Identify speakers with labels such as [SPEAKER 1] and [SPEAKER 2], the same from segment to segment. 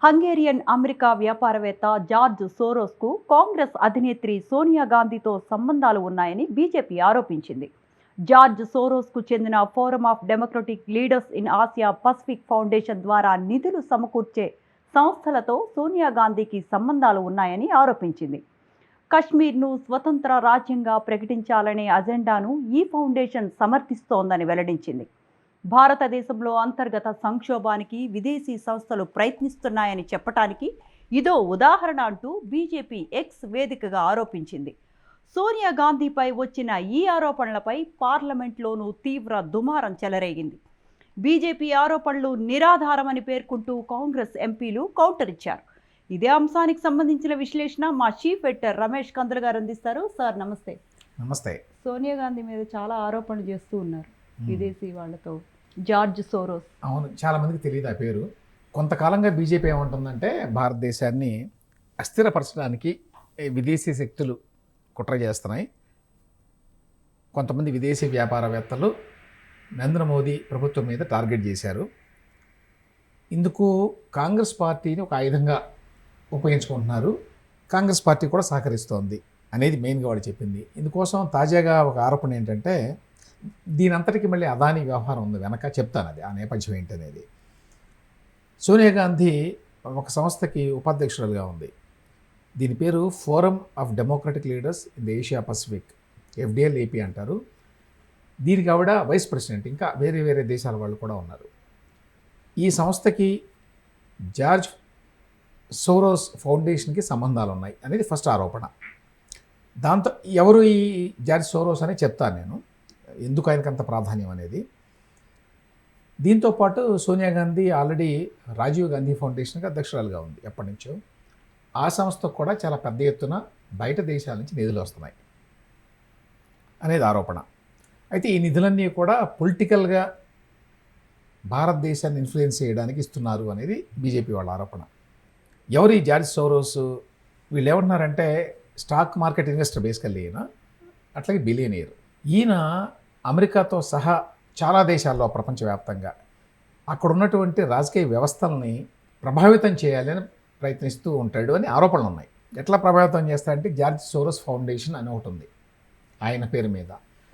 [SPEAKER 1] Hungarian America వ్యాపారవేత్త George సోరోస్కు Congress అధినేత్రి Sonia గాంధీతో సంబంధాలు ఉన్నాయని బీజేపీ ఆరోపించింది. జార్జ్ సోరోస్కు చెందిన forum of democratic leaders in Asia Pacific foundation ద్వారా నిధులు సమకూర్చే సంస్థలతో సోనియా గాంధీకి సంబంధాలు ఉన్నాయని ఆరోపించింది. కశ్మీర్ను స్వతంత్ర రాజ్యంగా ప్రకటించాలనే అజెండాను ఈ ఫౌండేషన్ సమర్థిస్తోందని వెల్లడించింది. భారతదేశంలో అంతర్గత సంక్షోభానికి విదేశీ సంస్థలు ప్రయత్నిస్తున్నాయని చెప్పటానికి ఇదో ఉదాహరణ అంటూ బీజేపీ ఎక్స్ వేదికగా ఆరోపించింది. సోనియా గాంధీపై వచ్చిన ఈ ఆరోపణలపై పార్లమెంట్లోనూ తీవ్ర దుమారం చెలరేగింది. బీజేపీ ఆరోపణలు నిరాధారమని పేర్కొంటూ కాంగ్రెస్ ఎంపీలు కౌంటర్ ఇచ్చారు. ఇదే అంశానికి సంబంధించిన విశ్లేషణ మా చీఫ్ ఎడిటర్ రమేష్ కందుల గారు అందిస్తారు. సార్ నమస్తే.
[SPEAKER 2] నమస్తే.
[SPEAKER 1] సోనియా గాంధీ మీద చాలా ఆరోపణలు చేస్తూ ఉన్నారు విదేశీ వాళ్ళతో. George Soros.
[SPEAKER 2] అవును, చాలా మందికి తెలియదు ఆ పేరు. కొంతకాలంగా బీజేపీ ఏమంటుందంటే భారతదేశాన్ని అస్థిరపరచడానికి విదేశీ శక్తులు కుట్ర చేస్తున్నాయి. కొంతమంది విదేశీ వ్యాపారవేత్తలు నరేంద్ర మోదీ ప్రభుత్వం మీద టార్గెట్ చేశారు. ఇందుకు కాంగ్రెస్ పార్టీని ఒక ఆయుధంగా ఉపయోగించుకుంటున్నారు. కాంగ్రెస్ పార్టీ కూడా సహకరిస్తోంది అనేది మెయిన్గా వాడు చెప్పింది. ఇందుకోసం తాజాగా ఒక ఆరోపణ ఏంటంటే దీని అంతటికి మళ్ళీ అదానీ వ్యవహారం ఉంది వెనక. చెప్తాను అది ఆ నేపథ్యం ఏంటనేది. సోనియా గాంధీ ఒక సంస్థకి ఉపాధ్యక్షురాలుగా ఉంది. దీని పేరు forum of democratic leaders in the Asia Pacific, FDLAP అంటారు. దీనికి ఆవిడ వైస్ ప్రెసిడెంట్. ఇంకా వేరే వేరే దేశాల వాళ్ళు కూడా ఉన్నారు. ఈ సంస్థకి జార్జ్ సోరోస్ ఫౌండేషన్కి సంబంధాలు ఉన్నాయి అనేది ఫస్ట్ ఆరోపణ. దాంతో ఎవరు ఈ జార్జ్ సోరోస్ అని చెప్తాను నేను, ఎందుకు ఆయనకు అంత ప్రాధాన్యం అనేది. దీంతోపాటు సోనియా గాంధీ ఆల్రెడీ రాజీవ్ గాంధీ ఫౌండేషన్కి అధ్యక్షురాలుగా ఉంది ఎప్పటి నుంచో. ఆ సంస్థకు కూడా చాలా పెద్ద ఎత్తున బయట దేశాల నుంచి నిధులు వస్తున్నాయి అనేది ఆరోపణ. అయితే ఈ నిధులన్నీ కూడా పొలిటికల్గా భారతదేశాన్ని ఇన్ఫ్లుయెన్స్ చేయడానికి ఇస్తున్నారు అనేది బీజేపీ వాళ్ళ ఆరోపణ. ఎవరు ఈ జార్జ్ సోరోస్? వీళ్ళు ఏమంటున్నారంటే స్టాక్ మార్కెట్ ఇన్వెస్టర్ బేసికల్లీ ఈయన, అట్లాగే బిలియనీర్. ఈయన అమెరికాతో సహా చాలా దేశాల్లో ప్రపంచవ్యాప్తంగా అక్కడ ఉన్నటువంటి రాజకీయ వ్యవస్థల్ని ప్రభావితం చేయాలని ప్రయత్నిస్తూ ఉంటాడు అని ఆరోపణలు ఉన్నాయి. ఎట్లా ప్రభావితం చేస్తాడంటే జార్జ్ సోరోస్ ఫౌండేషన్ అని ఒకటి ఉంది ఆయన పేరు మీద.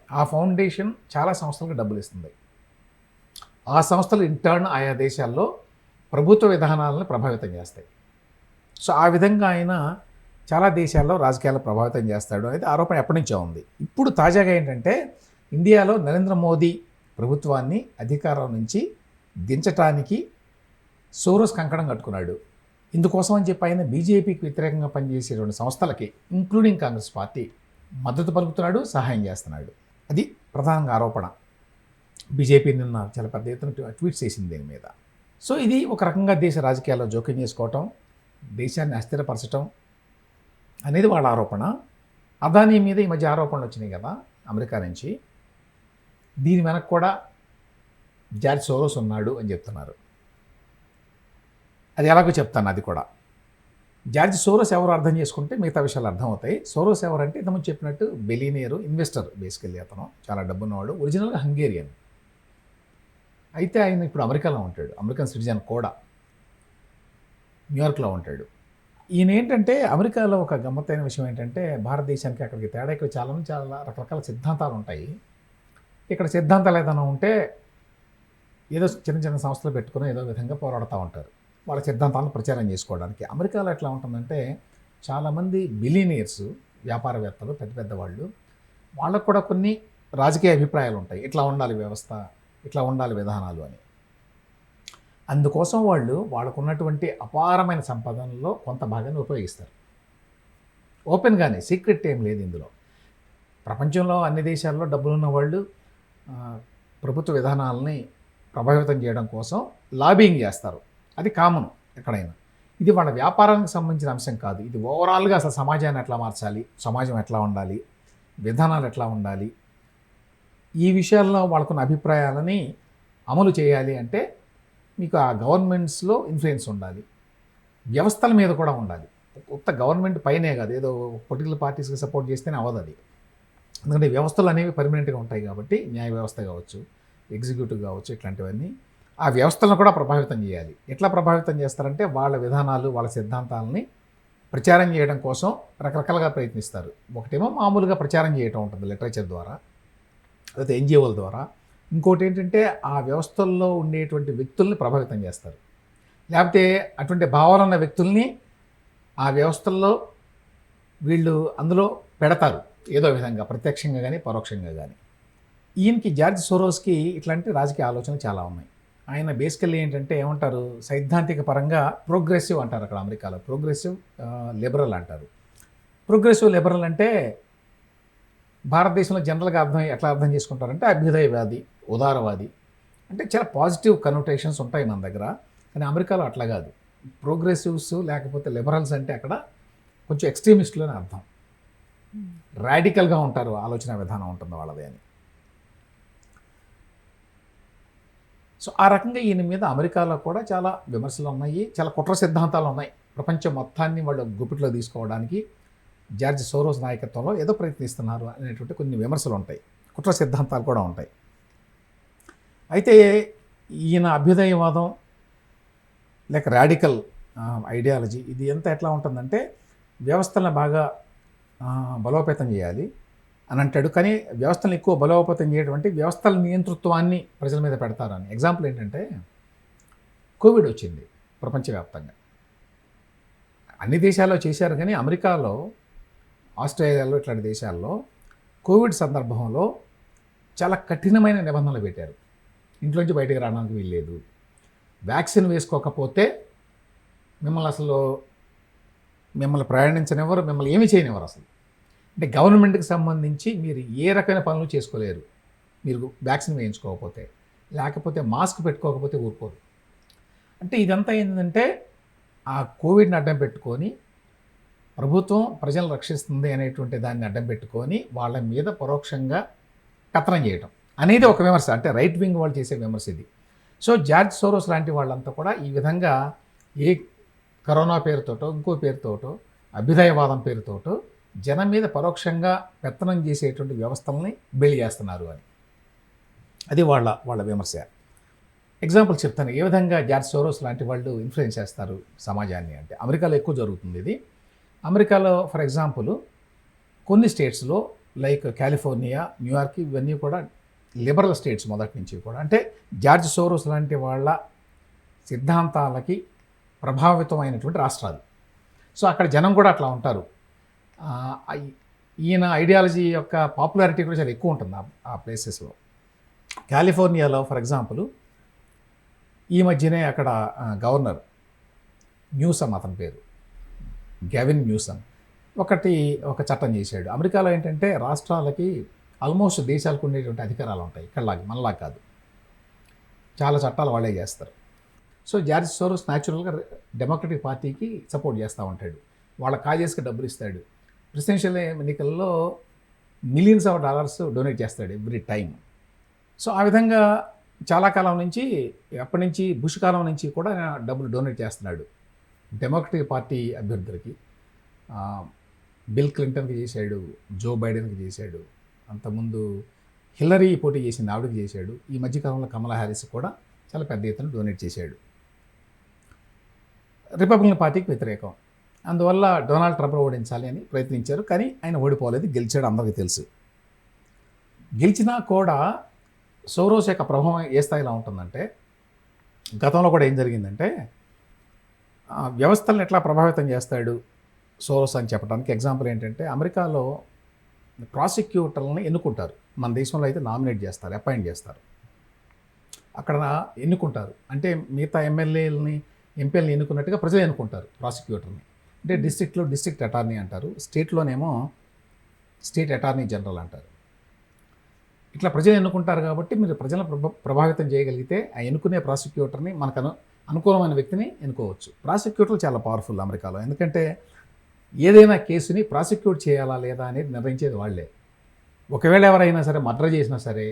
[SPEAKER 2] ఆ ఫౌండేషన్ చాలా సంస్థలకు డబ్బులు ఇస్తుంది. ఆ సంస్థలు ఇంటర్న్ ఆయా దేశాల్లో ప్రభుత్వ విధానాలను ప్రభావితం చేస్తాయి. సో ఆ విధంగా ఆయన చాలా దేశాల్లో రాజకీయాలు ప్రభావితం చేస్తాడు అనేది ఆరోపణ ఎప్పటి నుంచో ఉంది. ఇప్పుడు తాజాగా ఏంటంటే ఇండియాలో నరేంద్ర మోదీ ప్రభుత్వాన్ని అధికారం నుంచి దించటానికి సోరోస్ కంకణం కట్టుకున్నాడు. ఇందుకోసం అని చెప్పి ఆయన బీజేపీకి వ్యతిరేకంగా పనిచేసేటువంటి సంస్థలకి ఇంక్లూడింగ్ కాంగ్రెస్ పార్టీ మద్దతు పలుకుతున్నాడు, సహాయం చేస్తున్నాడు. అది ప్రధానంగా ఆరోపణ. బీజేపీ నిన్న చాలా పెద్ద ఎత్తున ట్వీట్స్ చేసింది దీని మీద. సో ఇది ఒక రకంగా దేశ రాజకీయాల్లో జోక్యం చేసుకోవటం, దేశాన్ని అస్థిరపరచటం అనేది వాళ్ళ ఆరోపణ. అదానీ మీద ఈ మధ్య ఆరోపణలు వచ్చినాయి కదా అమెరికా నుంచి. దీని వెనక్కి కూడా జార్జ్ సోరోస్ ఉన్నాడు అని చెప్తున్నారు. అది ఎలాగో చెప్తాను. అది కూడా జార్జ్ సోరోస్ ఎవరు అర్థం చేసుకుంటే మిగతా విషయాలు అర్థమవుతాయి. సోరోస్ ఎవరంటే ఇంతకుముందు చెప్పినట్టు బిలియనియర్ ఇన్వెస్టర్ బేసికల్లీ. అతను చాలా డబ్బున్నవాడు, ఒరిజినల్గా హంగేరియన్. అయితే ఆయన ఇప్పుడు అమెరికాలో ఉంటాడు, అమెరికన్ సిటిజన్ కూడా. న్యూయార్క్లో ఉంటాడు. ఈయన ఏంటంటే అమెరికాలో ఒక గమ్మత్తైన విషయం ఏంటంటే భారతదేశానికి అక్కడికి తేడా, ఇక్కడ చాలా రకరకాల సిద్ధాంతాలు ఉంటాయి. ఇక్కడ సిద్ధాంతాలు ఏదైనా ఉంటే ఏదో చిన్న చిన్న సంస్థలు పెట్టుకుని ఏదో విధంగా పోరాడుతూ ఉంటారు వాళ్ళ సిద్ధాంతాలను ప్రచారం చేసుకోవడానికి. అమెరికాలో ఎట్లా ఉంటుందంటే చాలామంది బిలియనీర్స్, వ్యాపారవేత్తలు, పెద్ద పెద్ద వాళ్ళు, వాళ్ళకు కూడా కొన్ని రాజకీయ అభిప్రాయాలు ఉంటాయి. ఇట్లా ఉండాలి వ్యవస్థ, ఇట్లా ఉండాలి విధానాలు అని. అందుకోసం వాళ్ళకు ఉన్నటువంటి అపారమైన సంపాదనలో కొంత భాగాన్ని ఉపయోగిస్తారు. ఓపెన్గానే, సీక్రెట్ ఏం లేదు ఇందులో. ప్రపంచంలో అన్ని దేశాల్లో డబ్బులున్న వాళ్ళు ప్రభుత్వ విధానాలని ప్రభావితం చేయడం కోసం లాబింగ్ చేస్తారు. అది కామన్ ఎక్కడైనా. ఇది వాళ్ళ వ్యాపారానికి సంబంధించిన అంశం కాదు. ఇది ఓవరాల్గా అసలు సమాజాన్ని ఎట్లా మార్చాలి, సమాజం ఎట్లా ఉండాలి, విధానాలు ఎట్లా ఉండాలి, ఈ విషయాల్లో వాళ్ళకున్న అభిప్రాయాలని అమలు చేయాలి అంటే మీకు ఆ గవర్నమెంట్స్లో ఇన్ఫ్లుయెన్స్ ఉండాలి, వ్యవస్థల మీద కూడా ఉండాలి. కొత్త గవర్నమెంట్ పైనే కాదు, ఏదో పొలిటికల్ పార్టీస్కి సపోర్ట్ చేస్తేనే అవ్వదు అది. ఎందుకంటే వ్యవస్థలు అనేవి పర్మనెంట్గా ఉంటాయి కాబట్టి, న్యాయ వ్యవస్థ కావచ్చు, ఎగ్జిక్యూటివ్ కావచ్చు, ఇట్లాంటివన్నీ ఆ వ్యవస్థలను కూడా ప్రభావితం చేయాలి. ఎట్లా ప్రభావితం చేస్తారంటే వాళ్ళ విధానాలు, వాళ్ళ సిద్ధాంతాలని ప్రచారం చేయడం కోసం రకరకాలుగా ప్రయత్నిస్తారు. ఒకటేమో మామూలుగా ప్రచారం చేయటం ఉంటుంది లిటరేచర్ ద్వారా, లేకపోతే ఎన్జిఓల ద్వారా. ఇంకోటి ఏంటంటే ఆ వ్యవస్థల్లో ఉండేటువంటి వ్యక్తుల్ని ప్రభావితం చేస్తారు. లేకపోతే అటువంటి భావాలు ఉన్న వ్యక్తుల్ని ఆ వ్యవస్థల్లో వీళ్ళు అందులో పెడతారు ఏదో విధంగా, ప్రత్యక్షంగా కానీ పరోక్షంగా కానీ. ఈయనకి జార్జ్ సోరోస్కి ఇట్లాంటి రాజకీయ ఆలోచనలు చాలా ఉన్నాయి. ఆయన బేసికల్లీ ఏంటంటే ఏమంటారు, సైద్ధాంతిక పరంగా ప్రోగ్రెసివ్ అంటారు అక్కడ అమెరికాలో. ప్రోగ్రెసివ్ లిబరల్ అంటారు. ప్రోగ్రెసివ్ లిబరల్ అంటే భారతదేశంలో జనరల్గా ఎట్లా అర్థం చేసుకుంటారంటే అభ్యుదయవాది, ఉదారవాది, అంటే చాలా పాజిటివ్ కనోటేషన్స్ ఉంటాయి మన దగ్గర. కానీ అమెరికాలో అట్లా కాదు. ప్రోగ్రెసివ్స్ లేకపోతే లిబరల్స్ అంటే అక్కడ కొంచెం ఎక్స్ట్రీమిస్టులు అని అర్థం. రాడికల్గా ఉంటారు, ఆలోచన విధానం ఉంటుంది వాళ్ళది అని. సో ఆ రకంగా ఈయన మీద అమెరికాలో కూడా చాలా విమర్శలు ఉన్నాయి, చాలా కుట్ర సిద్ధాంతాలు ఉన్నాయి. ప్రపంచం మొత్తాన్ని వాళ్ళు గుప్పిట్లో తీసుకోవడానికి జార్జ్ సోరోస్ నాయకత్వంలో ఏదో ప్రయత్నిస్తున్నారు అనేటువంటి కొన్ని విమర్శలు ఉంటాయి, కుట్ర సిద్ధాంతాలు కూడా ఉంటాయి. అయితే ఈయన అభ్యుదయవాదం లేక రాడికల్ ఐడియాలజీ ఇది ఎంత ఎట్లా ఉంటుందంటే వ్యవస్థలను బాగా బలోపేతం చేయాలి అని అంటాడు. కానీ వ్యవస్థలను ఎక్కువ బలోపేతం చేయడం అంటే వ్యవస్థల నియంతృత్వాన్ని ప్రజల మీద పెడతారని. ఎగ్జాంపుల్ ఏంటంటే కోవిడ్ వచ్చింది ప్రపంచవ్యాప్తంగా, అన్ని దేశాల్లో చేశారు. కానీ అమెరికాలో, ఆస్ట్రేలియాలో ఇట్లాంటి దేశాల్లో కోవిడ్ సందర్భంలో చాలా కఠినమైన నిబంధనలు పెట్టారు. ఇంట్లోంచి బయటకు రావడానికి వీల్లేదు, వ్యాక్సిన్ వేసుకోకపోతే మిమ్మల్ని ప్రయాణించనివ్వరు, మిమ్మల్ని ఏమీ చేయనివ్వరు అసలు. అంటే గవర్నమెంట్కి సంబంధించి మీరు ఏ రకమైన పనులు చేసుకోలేరు మీరు వ్యాక్సిన్ వేయించుకోకపోతే, లేకపోతే మాస్క్ పెట్టుకోకపోతే ఊరుకోరు. అంటే ఇదంతా ఏంటంటే ఆ కోవిడ్ని అడ్డం పెట్టుకొని ప్రభుత్వం ప్రజలను రక్షిస్తుంది అనేటువంటి దాన్ని అడ్డం పెట్టుకొని వాళ్ళ మీద పరోక్షంగా కథనం చేయటం అనేది ఒక విమర్శ. అంటే రైట్ వింగ్ వాళ్ళు చేసే విమర్శ ఇది. సో జార్జ్ సోరోస్ లాంటి వాళ్ళంతా కూడా ఈ విధంగా ఏ కరోనా పేరుతోటో ఇంకో పేరుతోటో అభ్యుదయవాదం పేరుతోటో జనం మీద పరోక్షంగా పెత్తనం చేసేటువంటి వ్యవస్థల్ని బిల్డ్ చేస్తున్నారు అని, అది వాళ్ళ విమర్శ. ఎగ్జాంపుల్ చెప్తాను ఏ విధంగా జార్జ్ సోరోస్ లాంటి వాళ్ళు ఇన్ఫ్లుయెన్స్ చేస్తారు సమాజాన్ని అంటే. అమెరికాలో ఎక్కువ జరుగుతుంది ఇది. అమెరికాలో ఫర్ ఎగ్జాంపుల్ కొన్ని స్టేట్స్లో లైక్ కాలిఫోర్నియా, న్యూయార్క్ ఇవన్నీ కూడా లిబరల్ స్టేట్స్ మొదటి నుంచి కూడా. అంటే జార్జ్ సోరోస్ లాంటి వాళ్ళ సిద్ధాంతాలకి ప్రభావితమైనటువంటి రాష్ట్రాలు. సో అక్కడ జనం కూడా అట్లా ఉంటారు. ఈయన ఐడియాలజీ యొక్క పాపులారిటీ కూడా చాలా ఎక్కువ ఉంటుంది ఆ ప్లేసెస్లో. కాలిఫోర్నియాలో ఫర్ ఎగ్జాంపుల్ ఈ మధ్యనే అక్కడ గవర్నర్ న్యూసమ్, అతని పేరు గెవిన్ న్యూసమ్, ఒక చట్టం చేశాడు. అమెరికాలో ఏంటంటే రాష్ట్రాలకి ఆల్మోస్ట్ దేశాలకు ఉండేటువంటి అధికారాలు ఉంటాయి, ఇక్కడలాగా మనలా కాదు. చాలా చట్టాలు వాళ్ళే చేస్తారు. సో జార్జ్ సోరోస్ న్యాచురల్గా డెమోక్రటిక్ పార్టీకి సపోర్ట్ చేస్తూ ఉంటాడు, వాళ్ళ కాజెస్కి డబ్బులు ఇస్తాడు. ప్రెసిడెన్షియల్ ఎన్నికల్లో మిలియన్స్ ఆఫ్ డాలర్స్ డొనేట్ చేస్తాడు ఎవ్రీ టైం. సో ఆ విధంగా చాలా కాలం నుంచి, అప్పటి నుంచి బుష్ కాలం నుంచి కూడా డబ్బులు డొనేట్ చేస్తున్నాడు డెమోక్రటిక్ పార్టీ అభ్యర్థులకి. బిల్ క్లింటన్కి చేశాడు, జో బైడెన్కి చేశాడు, అంతకుముందు హిల్లరీ పోటీ చేసింది ఆవిడకి చేశాడు. ఈ మధ్యకాలంలో కమలా హ్యారిస్ కూడా చాలా పెద్ద ఎత్తున డొనేట్ చేశాడు. రిపబ్లికన్ పార్టీకి వ్యతిరేకం, అందువల్ల డొనాల్డ్ ట్రంప్ ఓడించాలి అని ప్రయత్నించారు. కానీ ఆయన ఓడిపోలేదు, గెలిచాడు, అందరికీ తెలుసు. గెలిచినా కూడా సోరోస్ యొక్క ప్రభావం ఏ స్థాయిలో ఉంటుందంటే, గతంలో కూడా ఏం జరిగిందంటే వ్యవస్థలను ఎట్లా ప్రభావితం చేస్తాడు సోరోస్ అని చెప్పడానికి ఎగ్జాంపుల్ ఏంటంటే, అమెరికాలో ప్రాసిక్యూటర్లని ఎన్నుకుంటారు. మన దేశంలో అయితే నామినేట్ చేస్తారు, అపాయింట్ చేస్తారు. అక్కడ ఎన్నుకుంటారు అంటే మిగతా ఎంపీలని ఎన్నుకున్నట్టుగా ప్రజలు ఎన్నుకుంటారు ప్రాసిక్యూటర్ని. అంటే డిస్ట్రిక్ట్లో డిస్ట్రిక్ట్ అటార్నీ అంటారు, స్టేట్లోనేమో స్టేట్ అటార్నీ జనరల్ అంటారు. ఇట్లా ప్రజలు ఎన్నుకుంటారు కాబట్టి మీరు ప్రజలను ప్రభావితం చేయగలిగితే ఆ ఎన్నుకునే ప్రాసిక్యూటర్ని మనకు అనుకూలమైన వ్యక్తిని ఎన్నుకోవచ్చు. ప్రాసిక్యూటర్లు చాలా పవర్ఫుల్ అమెరికాలో, ఎందుకంటే ఏదైనా కేసుని ప్రాసిక్యూట్ చేయాలా లేదా అనేది నిర్ణయించేది వాళ్ళే. ఒకవేళ ఎవరైనా సరే మర్డర్ చేసినా సరే,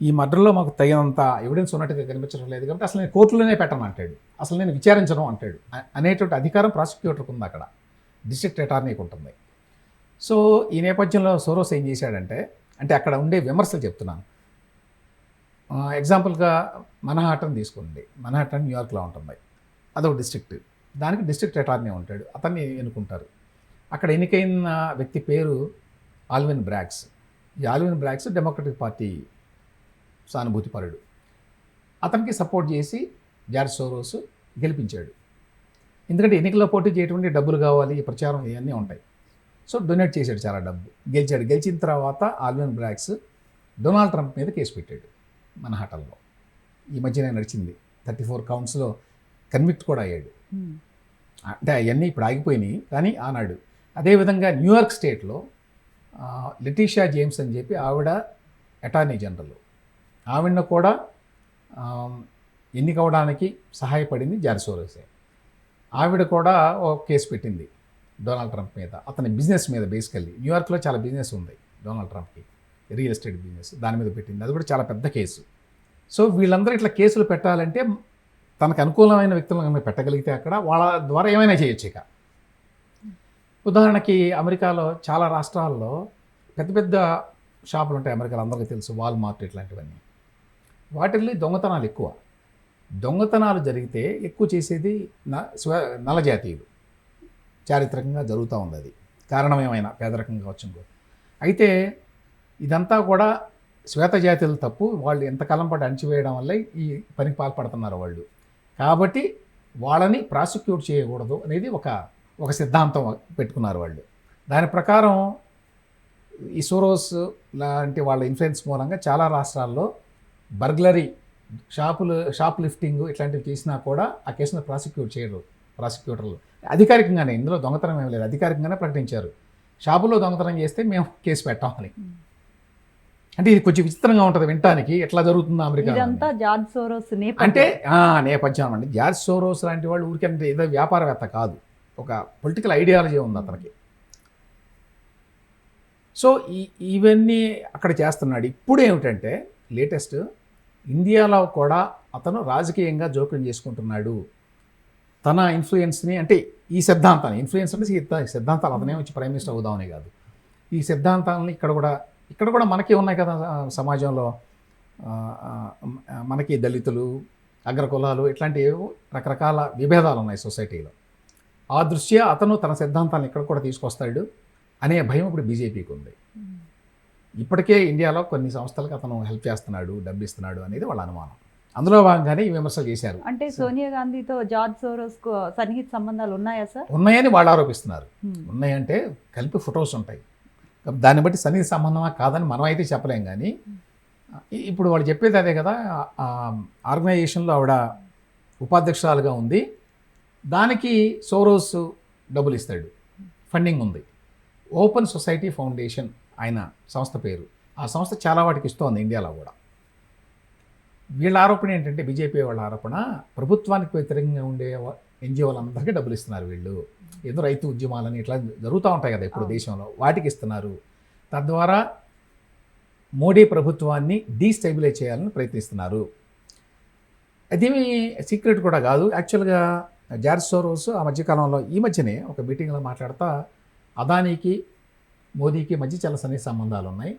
[SPEAKER 2] ఈ మర్డర్లో మాకు తగినంత ఎవిడెన్స్ ఉన్నట్టుగా కనిపించడం లేదు కాబట్టి అసలు నేను కోర్టులోనే పెట్టను అంటాడు, అసలు నేను విచారించను అంటాడు అనేటువంటి అధికారం ప్రాసిక్యూటర్కి ఉంది, అక్కడ డిస్ట్రిక్ట్ అటార్నీకి ఉంటుంది. సో ఈ నేపథ్యంలో సోరోస్ ఏం చేశాడంటే, అంటే అక్కడ ఉండే విమర్శలు చెప్తున్నాను, ఎగ్జాంపుల్గా మన్హాటన్ తీసుకోండి. మన్హాటన్ న్యూయార్క్లో ఉంటుంది, అదొక డిస్ట్రిక్ట్. దానికి డిస్ట్రిక్ట్ అటార్నీ ఉంటాడు, అతన్ని ఎన్నుకుంటారు. అక్కడ ఎన్నికైన వ్యక్తి పేరు ఆల్విన్ బ్రాగ్స్. ఈ ఆల్విన్ బ్రాగ్స్ డెమోక్రటిక్ పార్టీ సానుభూతిపరుడు. అతనికి సపోర్ట్ చేసి జార్జ్ సోరోస్ గెలిపించాడు. ఎందుకంటే ఎన్నికల్లో పోటీ చేయటువంటి డబ్బులు కావాలి, ప్రచారం ఇవన్నీ ఉంటాయి. సో డొనేట్ చేశాడు చాలా డబ్బు. గెలిచాడు. గెలిచిన తర్వాత ఆల్విన్ బ్రాగ్స్ డొనాల్డ్ ట్రంప్ మీద కేసు పెట్టాడు మన్హాటన్లో. ఈ మధ్యనే నడిచింది. 34 కౌంట్స్లో కన్విక్ట్ కూడా అయ్యాడు. అంటే అవన్నీ ఇప్పుడు ఆగిపోయినాయి, కానీ ఆనాడు. అదేవిధంగా న్యూయార్క్ స్టేట్లో లెటిషియా జేమ్స్ అని చెప్పి ఆవిడ అటార్నీ జనరల్. ఆవిడను కూడా ఎన్నికవడానికి సహాయపడింది జార్జ్ సోరోసే. ఆవిడ కూడా ఒక కేసు పెట్టింది డొనాల్డ్ ట్రంప్ మీద, అతని బిజినెస్ మీద. బేసికల్లీ న్యూయార్క్లో చాలా బిజినెస్ ఉంది డొనాల్డ్ ట్రంప్కి, రియల్ ఎస్టేట్ బిజినెస్, దాని మీద పెట్టింది. అది కూడా చాలా పెద్ద కేసు. సో వీళ్ళందరూ ఇట్లా కేసులు పెట్టాలంటే తనకు అనుకూలమైన వ్యక్తులను పెట్టగలిగితే అక్కడ వాళ్ళ ద్వారా ఏమైనా చేయొచ్చు. ఇక ఉదాహరణకి అమెరికాలో చాలా రాష్ట్రాల్లో పెద్ద పెద్ద షాపులు ఉంటాయి. అమెరికాలో అందరికీ తెలుసు, వాల్మార్ట్ ఇట్లాంటివన్నీ. వాటిల్లో దొంగతనాలు ఎక్కువ. దొంగతనాలు జరిగితే ఎక్కువ చేసేది నల్ల జాతీయులు. చారిత్రకంగా జరుగుతూ ఉంది అది. కారణం ఏమైనా పేదరికంగా వచ్చిందో. అయితే ఇదంతా కూడా శ్వేత జాతీయుల తప్పు. వాళ్ళు ఎంతకాలం పాటు అణిచివేయడం వల్ల ఈ పనికి పాల్పడుతున్నారు వాళ్ళు. కాబట్టి వాళ్ళని ప్రాసిక్యూట్ చేయకూడదు అనేది ఒక సిద్ధాంతం పెట్టుకున్నారు వాళ్ళు. దాని ప్రకారం ఈ సోరోస్ లాంటి వాళ్ళ ఇన్ఫ్లుయెన్స్ మూలంగా చాలా రాష్ట్రాల్లో బర్గ్లరీ, షాప్ లిఫ్టింగ్ ఇట్లాంటివి చేసినా కూడా ఆ కేసును ప్రాసిక్యూట్ చేయరు ప్రాసిక్యూటర్లు. అధికారికంగానే, ఇందులో దొంగతనం ఏం లేదు, అధికారికంగానే ప్రకటించారు. షాపులో దొంగతనం చేస్తే మేము కేసు పెట్టామని. అంటే ఇది కొంచెం విచిత్రంగా ఉంటుంది వినటానికి, ఎట్లా జరుగుతుందో అమెరికా.
[SPEAKER 1] ఇదంతా జార్జ్ సోరోస్
[SPEAKER 2] అంటే నేపథ్యం అండి. జార్జ్ సోరోస్ లాంటి వాళ్ళు ఊరికంటే ఏదో వ్యాపారవేత్త కాదు, ఒక పొలిటికల్ ఐడియాలజీ ఉంది అతనికి. సో ఇవన్నీ అక్కడ చేస్తున్నాడు. ఇప్పుడు ఏమిటంటే లేటెస్ట్ ఇండియాలో కూడా అతను రాజకీయంగా జోక్యం చేసుకుంటున్నాడు. తన ఇన్ఫ్లుయెన్స్ని, అంటే ఈ సిద్ధాంతాన్ని, ఇన్ఫ్లుయెన్స్ అంటే సిద్ధాంతాలు, అతనే వచ్చి ప్రైమ్ మినిస్టర్ అవుదామనే కాదు, ఈ సిద్ధాంతాలని ఇక్కడ కూడా మనకి ఉన్నాయి కదా సమాజంలో. మనకి దళితులు, అగ్రకులాలు ఇట్లాంటి రకరకాల విభేదాలు ఉన్నాయి సొసైటీలో. ఆ దృష్ట్యా అతను తన సిద్ధాంతాలను ఇక్కడ కూడా తీసుకొస్తాడు అనే భయం ఇప్పుడు బీజేపీకి ఉంది. ఇప్పటికే ఇండియాలో కొన్ని సంస్థలకు అతను హెల్ప్ చేస్తున్నాడు, డబ్బు ఇస్తున్నాడు అనేది వాళ్ళ అనుమానం. అందులో భాగంగానే ఈ విమర్శలు చేశారు.
[SPEAKER 1] అంటే సోనియా గాంధీతో జార్జ్ సోరోస్ కు సన్నిహిత సంబంధాలు ఉన్నాయా సార్?
[SPEAKER 2] ఉన్నాయని వాళ్ళు ఆరోపిస్తున్నారు. ఉన్నాయంటే కలిపి ఫొటోస్ ఉంటాయి, దాన్ని బట్టి సన్నిహిత సంబంధమా కాదని మనం అయితే చెప్పలేం. కానీ ఇప్పుడు వాళ్ళు చెప్పేది అదే కదా, ఆర్గనైజేషన్లో ఆవిడ ఉపాధ్యక్షురాలుగా ఉంది, దానికి సోరోస్ డబ్బులు ఇస్తాడు, ఫండింగ్ ఉంది. ఓపెన్ సొసైటీ ఫౌండేషన్ ఆయన సంస్థ పేరు. ఆ సంస్థ చాలా వాటికి ఇస్తోంది ఇండియాలో కూడా. వీళ్ళ ఆరోపణ ఏంటంటే, బీజేపీ వాళ్ళ ఆరోపణ, ప్రభుత్వానికి వ్యతిరేకంగా ఉండే ఎన్జిఓలందరికీ డబ్బులు ఇస్తున్నారు వీళ్ళు. ఏదో రైతు ఉద్యమాలని ఇట్లా జరుగుతూ ఉంటాయి కదా ఇప్పుడు దేశంలో, వాటికి ఇస్తున్నారు. తద్వారా మోడీ ప్రభుత్వాన్ని డీస్టెబిలైజ్ చేయాలని ప్రయత్నిస్తున్నారు. అదేమీ సీక్రెట్ కూడా కాదు. యాక్చువల్గా జార్జ్ సోరోస్ ఆ మధ్యకాలంలో, ఈ మధ్యనే ఒక మీటింగ్లో మాట్లాడుతూ, అదానీకి మోదీకి మధ్య చాలా సన్నిహిత సంబంధాలు ఉన్నాయి.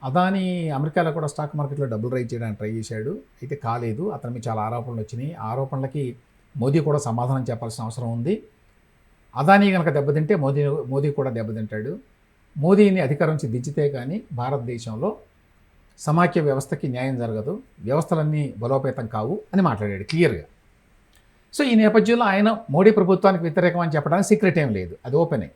[SPEAKER 2] అదానీ అమెరికాలో కూడా స్టాక్ మార్కెట్లో డబ్బులు రైజ్ చేయడానికి ట్రై చేశాడు, అయితే కాలేదు. అతని మీద చాలా ఆరోపణలు వచ్చినాయి. ఆ ఆరోపణలకి మోదీ కూడా సమాధానం చెప్పాల్సిన అవసరం ఉంది. అదానీ కనుక దెబ్బతింటే మోదీ కూడా దెబ్బతింటాడు. మోదీని అధికారం నుంచి దించితే కానీ భారతదేశంలో సమాఖ్య వ్యవస్థకి న్యాయం జరగదు, వ్యవస్థలన్నీ బలోపేతం కావు అని మాట్లాడాడు క్లియర్గా. సో ఈ నేపథ్యంలో ఆయన మోడీ ప్రభుత్వానికి వ్యతిరేకం అని చెప్పడానికి సీక్రెట్ ఏం లేదు, అది ఓపెనే.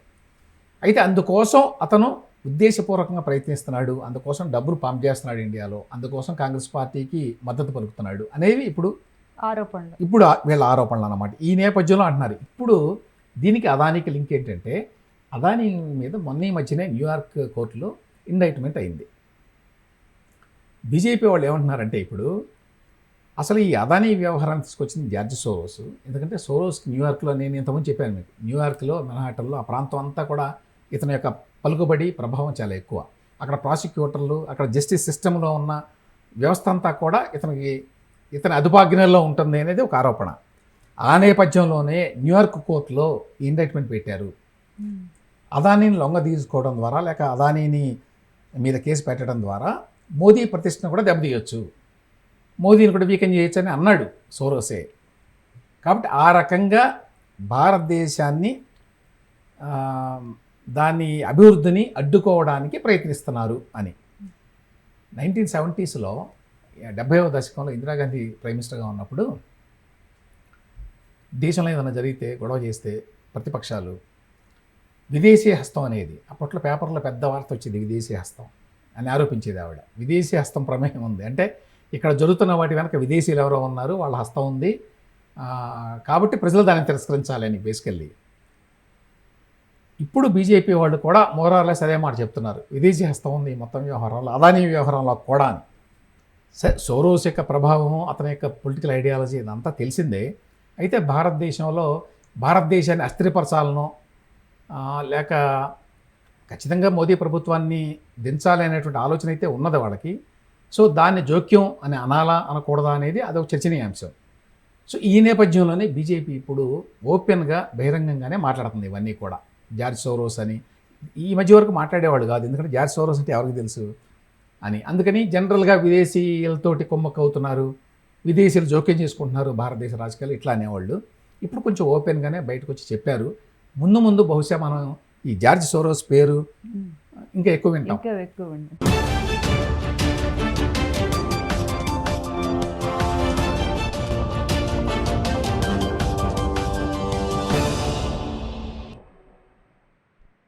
[SPEAKER 2] అయితే అందుకోసం అతను ఉద్దేశపూర్వకంగా ప్రయత్నిస్తున్నాడు, అందుకోసం డబ్బులు పంప్ చేస్తున్నాడు ఇండియాలో, అందుకోసం కాంగ్రెస్ పార్టీకి మద్దతు పలుకుతున్నాడు అనేవి ఇప్పుడు వీళ్ళ ఆరోపణలు అన్నమాట. ఈ నేపథ్యంలో అంటున్నారు. ఇప్పుడు దీనికి అదానీకి లింక్ ఏంటంటే, అదానీ మీద మొన్న ఈ మధ్యనే న్యూయార్క్ కోర్టులో ఇండైట్మెంట్ అయింది. బీజేపీ వాళ్ళు ఏమంటున్నారంటే, ఇప్పుడు అసలు ఈ అదానీ వ్యవహారాన్ని తీసుకొచ్చింది జార్జ్ సోరోస్. ఎందుకంటే సోరోస్కి న్యూయార్క్లో, నేను ఇంతకుముందు చెప్పాను మీకు, న్యూయార్క్లో, మన్హాటన్లో ఆ ప్రాంతం అంతా కూడా ఇతని యొక్క పలుకుబడి ప్రభావం చాలా ఎక్కువ. అక్కడ ప్రాసిక్యూటర్లు, అక్కడ జస్టిస్ సిస్టంలో ఉన్న వ్యవస్థ అంతా కూడా ఇతని అదుపాజ్ఞల్లో ఉంటుంది అనేది ఒక ఆరోపణ. ఆ నేపథ్యంలోనే న్యూయార్క్ కోర్టులో ఇండైట్మెంట్ పెట్టారు. అదానీని లొంగ తీసుకోవడం ద్వారా, లేక అదానీని మీద కేసు పెట్టడం ద్వారా మోదీ ప్రతిష్టను కూడా దెబ్బతీయొచ్చు. మోదీని కూడా వీకెన్ చేయొచ్చని అన్నాడు సోరోసే. కాబట్టి ఆ రకంగా భారతదేశాన్ని దాని అభివృద్ధిని అడ్డుకోవడానికి ప్రయత్నిస్తున్నారు అని. 1970s 70వ దశకంలో ఇందిరాగాంధీ ప్రైమ్ మినిస్టర్గా ఉన్నప్పుడు దేశంలో ఏదైనా జరిగితే గొడవ చేస్తే ప్రతిపక్షాలు విదేశీ హస్తం అనేది, అప్పట్లో పేపర్లో పెద్ద వార్త వచ్చేది విదేశీ హస్తం అని ఆరోపించేది ఆవిడ. విదేశీ హస్తం ప్రమేయం ఉంది అంటే ఇక్కడ జరుగుతున్న వాటి వెనక విదేశీయులు ఎవరో ఉన్నారు, వాళ్ళ హస్తం ఉంది, కాబట్టి ప్రజలు దాన్ని తిరస్కరించాలని బేసికల్లీ. ఇప్పుడు బీజేపీ వాళ్ళు కూడా మోరార్లెస్ అదే మాట చెప్తున్నారు, విదేశీ హస్తం ఉంది మొత్తం వ్యవహారంలో, అదానీ వ్యవహారంలో కూడా అని. సోరోస్ యొక్క ప్రభావం, అతని యొక్క పొలిటికల్ ఐడియాలజీ ఇదంతా తెలిసిందే. అయితే భారతదేశాన్ని అస్థిరపరచాలనో లేక ఖచ్చితంగా మోదీ ప్రభుత్వాన్ని దించాలి అనేటువంటి ఆలోచన అయితే ఉన్నది వాళ్ళకి. సో దాన్ని జోక్యం అని అనాలా అనకూడదా అనేది అదొక చర్చనీయాంశం. సో ఈ నేపథ్యంలోనే బీజేపీ ఇప్పుడు ఓపెన్గా బహిరంగంగానే మాట్లాడుతుంది ఇవన్నీ కూడా. జార్జ్ సోరోస్ అని ఈ మధ్య వరకు మాట్లాడేవాళ్ళు కాదు, ఎందుకంటే జార్జ్ సోరోస్ అంటే ఎవరికి తెలుసు అని. అందుకని జనరల్గా విదేశీయులతోటి కుమ్మక్క అవుతున్నారు, విదేశీయులు జోక్యం చేసుకుంటున్నారు భారతదేశ రాజకీయాలు ఇట్లా అనేవాళ్ళు. ఇప్పుడు కొంచెం ఓపెన్గానే బయటకు వచ్చి చెప్పారు. ముందు బహుశా మనం ఈ జార్జ్ సోరోస్ పేరు ఇంకా ఎక్కువ వింటాం.